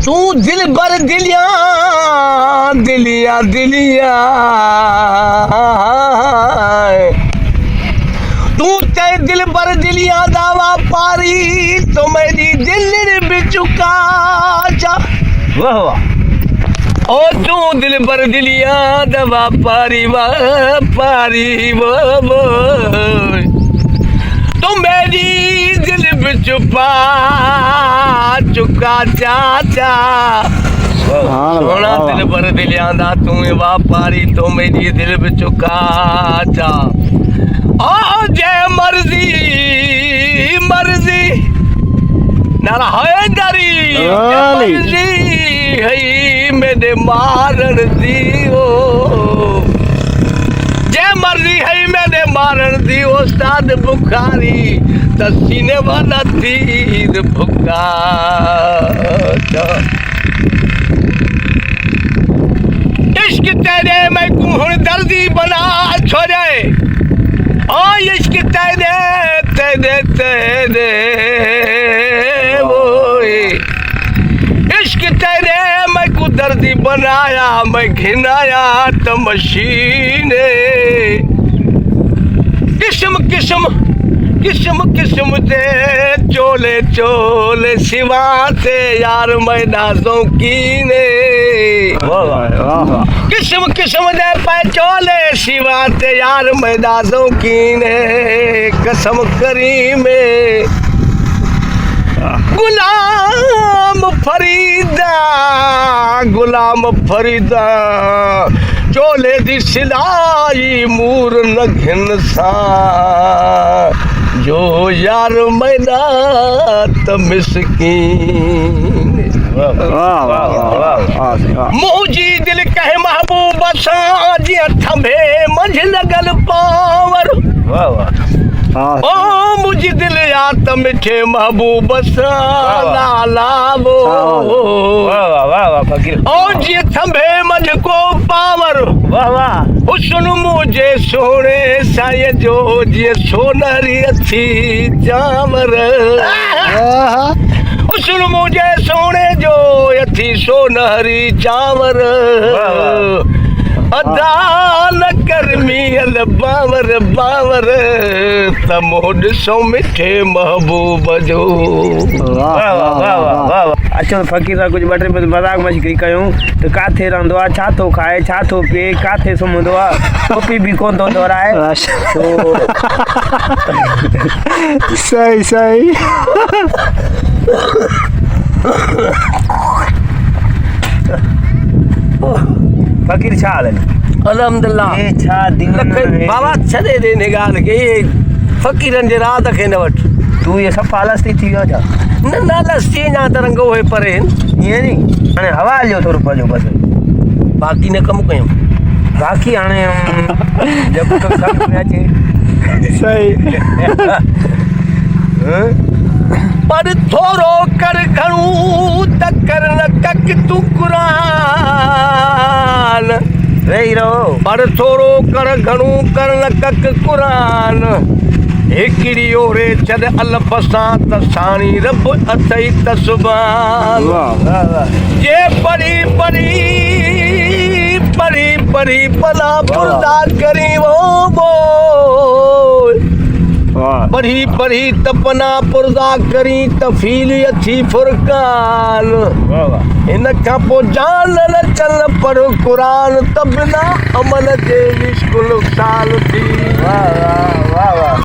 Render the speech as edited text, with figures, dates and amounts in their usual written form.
तू दिल भर दिलिया दिलिया दिलिया तू चाहे दिल भर दिलिया दावा पारी तो मेरी दिल बिचुका जा वाह वाह ओ तू दिल भर दिलिया दवा पारी पारी तू मेरी दिल बिचुपा चुका चाचा सोना दिल भर दिलिया दा तू वापारी तो मेरी दिल बिचुका चा ओ जय मर्जी मर्जी नारा है डरी मर्जी है मेरे मारण दी ओ जय मर्जी है मेरे मारण दी उस्ताद बुखारी तसीने वाला तीर भुका इश्क तेरे मैं कुहण दर्दी बना छोड़े ओ इश्क तेरे तेरे तेरे वो इश्क तेरे मैं को दर्दी बनाया मैं घिनाया तो मशीने किस्म किस्म किस्म किस्म ते चोले चोले सिवा ते यार मैं नाजों कीने किस्म किस्म दे पे चोले सिवा ते यार मैं नाजों कीने कसम करी में गुलाम फरीदा चोले दी सिलाई मूर न घिन सा जो यार मैना त मिसकीन मुझी दिल कहे महबूब सा जी थंभे मंझ लगल पावर ओ मुझी दिल या त मिठे महबूब सा लाला वो ओ जी थंभे मंझ को पावर हुस्न मुझे सोने साए जो जी सोनरी थी चावर हुस्न मुझे सोने जो थी सोनरी चावर अदा न कर मियल बावर बावर तमोड सो मिठे महबूब जो अच्छा फ़कीर कुछ ॿ टे मज़ाक मश्करी कयूं त काथे रहंदो आहे छा थो खाए छा थो पीए काथे सुम्हंदो आहे टोपी बि कोन थो दोराए सही सही फ़कीर छा हाल आहिनि अल्हम्दुलिल्लाह हे छा बाबा छॾे ॾे हिन ॻाल्हि खे फ़कीरनि जे रात खे न वठि तूं इहे सभु फालस्ती थी वियो छा न लस्सी अञा त रंग उहे परे आहिनि ईअं नी हाणे हवा हलियो थोरो पंहिंजो बसि बाक़ी न कमु कयूं बाक़ी हाणे जेको सम्झ में अचे सही पर थोरो कर घणो त कर न कक तूं क़ुरान वेही रहो पर थोरो कर घणो कर न कक क़ुरान हिकिड़ी ओरे छॾ अलफ सां त साणी रब अथई त सुभान जे पढ़ी पढ़ी पढ़ी पढ़ी पला पुरदा करी वो बोल पढ़ी पढ़ी तपना पुरदा करी तफील अथी फुरकान इन खां पोइ जान न चल पढ़ो क़ुरान त बिना अमल जे मुश्किल साल थी